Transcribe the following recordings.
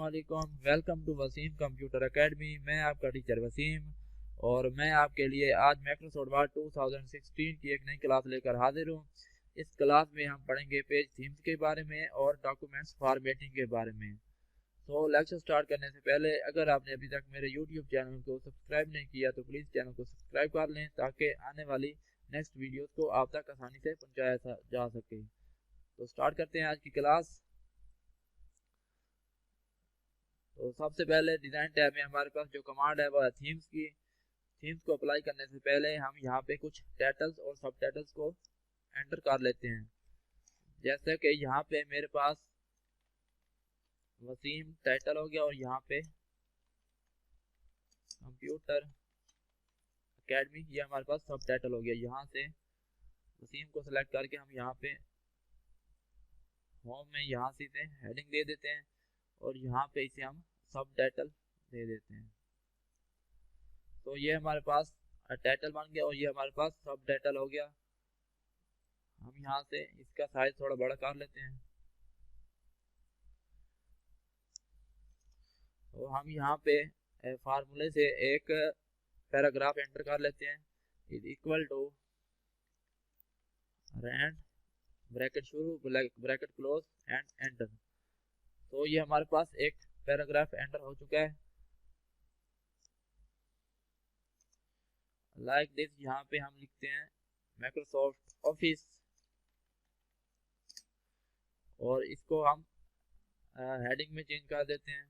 अस्सलामुअलैकुम, welcome to Waseem computer academy. मैं आपका टीचर वसीम और मैं आपके लिए आज माइक्रोसॉफ्ट वर्ड 2016 की एक नई क्लास लेकर हाजिर हूँ। इस क्लास में हम पढ़ेंगे पेज थीम्स के बारे में और डॉक्यूमेंट्स फॉर्मेटिंग के बारे में। तो लेक्चर स्टार्ट करने से पहले अगर आपने अभी तक मेरे यूट्यूब चैनल को सब्सक्राइब नहीं किया तो प्लीज़ चैनल को सब्सक्राइब कर लें ताकि आने वाली नेक्स्ट वीडियोज़ को आप तक आसानी से पहुँचाया जा सके। तो स्टार्ट करते हैं आज की क्लास। तो सबसे पहले डिज़ाइन टैब में हमारे पास जो कमांड है वो है थीम्स की। थीम्स को अप्लाई करने से पहले हम यहाँ पे कुछ टाइटल्स और सब टाइटल्स को एंटर कर लेते हैं। जैसे कि यहाँ पे मेरे पास वसीम टाइटल हो गया और यहाँ पे कंप्यूटर एकेडमी ये हमारे पास सब टाइटल हो गया। यहाँ से वसीम को सिलेक्ट करके हम यहाँ पे होम में यहाँ से इसे हेडिंग दे देते हैं और यहाँ पे इसे हम सब टाइटल दे देते हैं। तो ये हमारे पास टाइटल बन गया और ये हमारे पास सब टाइटल हो गया। हम यहाँ से इसका साइज थोड़ा बड़ा कर लेते हैं। तो हम यहाँ पे फार्मूले से एक पैराग्राफ एंटर कर लेते हैं। Is equal to rand bracket शुरू ब्रैकेट क्लोज एंड एंटर। तो ये हमारे पास एक पैराग्राफ एंटर हो चुका है। लाइक दिस यहाँ पे हम लिखते हैं माइक्रोसॉफ्ट ऑफिस और इसको हम हेडिंग में चेंज कर देते हैं।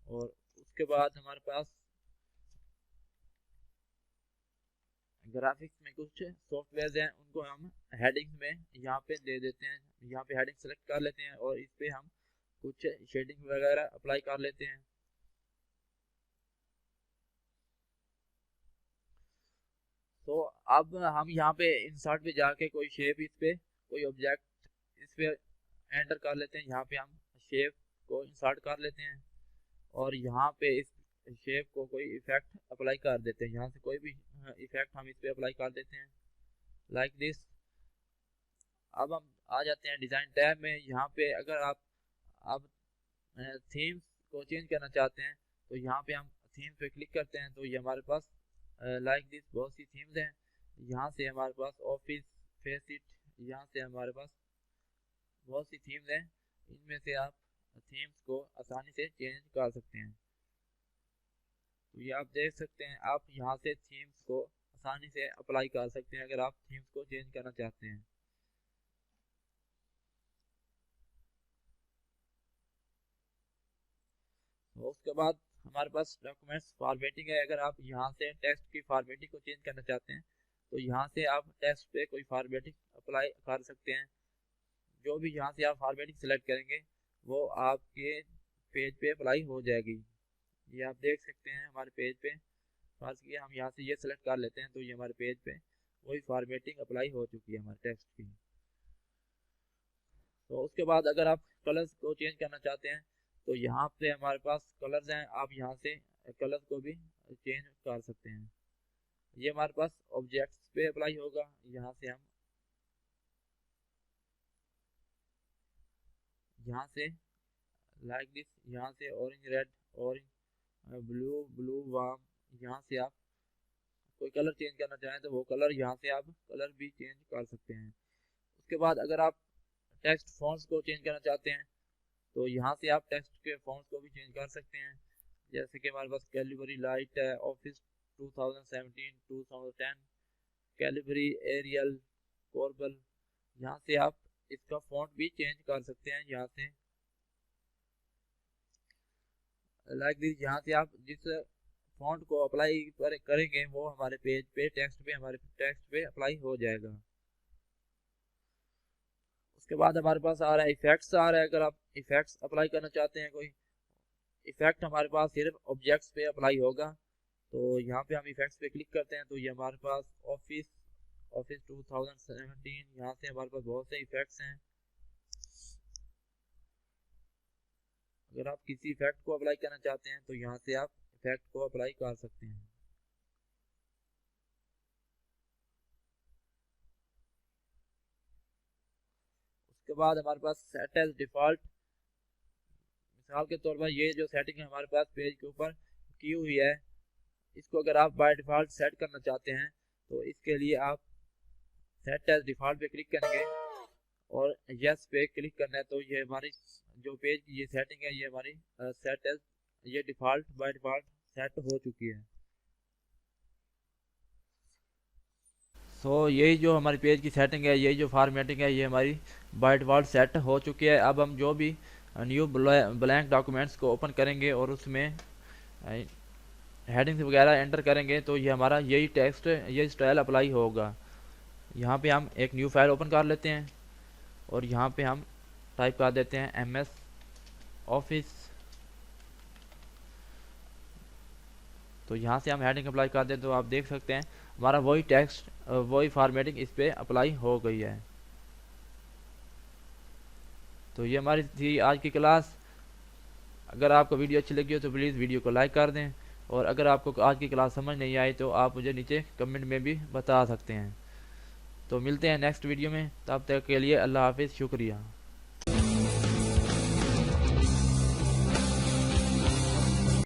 और उसके बाद हमारे पास ग्राफिक्स में कुछ सॉफ्टवेयर हैं उनको हम हेडिंग्स में यहाँ पे दे देते हैं। यहाँ पे हेडिंग सेलेक्ट कर लेते हैं और इस पे हम कुछ शेडिंग वगैरह अप्लाई कर लेते हैं। तो अब हम यहाँ पे इंसर्ट पे जाके कोई शेप इस पे कोई ऑब्जेक्ट इस पे एंटर कर लेते हैं। यहाँ पे हम शेप को इंसर्ट कर लेते हैं और यहाँ पे इस शेप को कोई इफेक्ट अप्लाई कर देते हैं। यहाँ से कोई भी इफेक्ट हम इस पे अप्लाई कर देते हैं लाइक दिस। अब हम आ जाते हैं डिज़ाइन टैब में। यहाँ पे अगर आप अब थीम्स को चेंज करना चाहते हैं तो यहाँ पे हम थीम पे क्लिक करते हैं तो ये हमारे पास लाइक दिस बहुत सी थीम्स हैं। यहाँ से हमारे पास ऑफिस फेसिट यहाँ से हमारे पास बहुत सी थीम्स हैं। इनमें से आप थीम्स को आसानी से चेंज कर सकते हैं। तो ये आप देख सकते हैं आप यहाँ से थीम्स को आसानी से अप्लाई कर सकते हैं अगर आप थीम्स को चेंज करना चाहते हैं। तो उसके बाद हमारे पास डॉक्यूमेंट्स फॉर्मेटिंग है। अगर आप यहाँ से टेक्स्ट की फॉर्मेटिंग को चेंज करना चाहते हैं तो यहाँ से आप टेक्स्ट पे कोई फॉर्मेटिंग अप्लाई कर सकते हैं। जो भी यहाँ से आप फॉर्मेटिंग सेलेक्ट करेंगे वो आपके पेज पे अप्लाई हो जाएगी। ये आप देख सकते हैं हमारे पेज पे फर्ज किया हम यहाँ से ये सेलेक्ट कर लेते हैं तो ये हमारे पेज पे वही फॉर्मेटिंग अप्लाई हो चुकी है हमारे टेक्स्ट की। तो उसके बाद अगर आप कलर्स को चेंज करना चाहते हैं तो यहाँ पे हमारे पास कलर्स हैं। आप यहाँ से कलर्स को भी चेंज कर सकते हैं। ये हमारे पास ऑब्जेक्ट्स पे अप्लाई होगा। यहाँ से हम यहाँ से लाइक दिस यहाँ से orange red orange blue blue warm यहाँ से आप कोई कलर चेंज करना चाहें तो वो कलर यहाँ से आप कलर भी चेंज कर सकते हैं। उसके बाद अगर आप टेक्स्ट फॉन्ट्स को चेंज करना चाहते हैं तो यहाँ से आप टेक्स्ट के फॉन्ट्स को भी चेंज कर सकते हैं। जैसे कि हमारे पास कैलिबरी लाइट है, ऑफिस 2017 2010, कैलिबरी एरियल कोरबल यहाँ से आप इसका फॉन्ट भी चेंज कर सकते हैं। यहाँ से लाइक दिस यहाँ से आप जिस फॉन्ट को अप्लाई करेंगे वो हमारे पेज पे हमारे टेक्स्ट पे अप्लाई हो जाएगा। उसके बाद हमारे पास आ रहा है इफेक्ट्स आ रहा है। अगर आप इफेक्ट्स अप्लाई करना चाहते हैं कोई इफेक्ट हमारे पास सिर्फ ऑब्जेक्ट्स पे अप्लाई होगा। तो यहाँ पे हम इफेक्ट्स पे क्लिक करते हैं तो ये हमारे पास ऑफिस 2017 यहाँ से हमारे पास बहुत से इफेक्ट्स हैं। अगर आप किसी इफेक्ट को अप्लाई करना चाहते हैं तो यहाँ से आप इफेक्ट को अप्लाई कर सकते हैं। उसके बाद हमारे पास सेट एज डिफ़ॉल्ट, मिसाल के तौर पर ये जो सेटिंग है हमारे पास पेज के ऊपर की हुई है, इसको अगर आप बाय डिफ़ॉल्ट सेट करना चाहते हैं तो इसके लिए आप सेट एज डिफ़ॉल्ट पे क्लिक करेंगे और यस पे क्लिक करना है। तो ये हमारी जो पेज की ये सेटिंग है ये हमारी सेट एज ये डिफ़ॉल्ट बाय डिफ़ॉल्ट सेट हो चुकी है। यही जो हमारी पेज की सेटिंग है, यही जो फॉर्मेटिंग है, ये हमारी बाय डिफ़ॉल्ट सेट हो चुकी है। अब हम जो भी न्यू ब्लैंक डॉक्यूमेंट्स को ओपन करेंगे और उसमें हेडिंग्स वगैरह एंटर करेंगे तो ये हमारा यही टेक्स्ट ये स्टाइल अप्लाई होगा। यहाँ पे हम एक न्यू फाइल ओपन कर लेते हैं और यहाँ पे हम टाइप कर देते हैं MS ऑफिस। तो यहाँ से हम हेडिंग अप्लाई कर दें तो आप देख सकते हैं हमारा वही टेक्स्ट वही फॉर्मेटिंग इस पर अप्लाई हो गई है। तो ये हमारी थी आज की क्लास। अगर आपको वीडियो अच्छी लगी हो तो प्लीज़ वीडियो को लाइक कर दें, और अगर आपको आज की क्लास समझ नहीं आई तो आप मुझे नीचे कमेंट में भी बता सकते हैं। तो मिलते हैं नेक्स्ट वीडियो में, तब तक के लिए अल्लाह हाफिज़, शुक्रिया।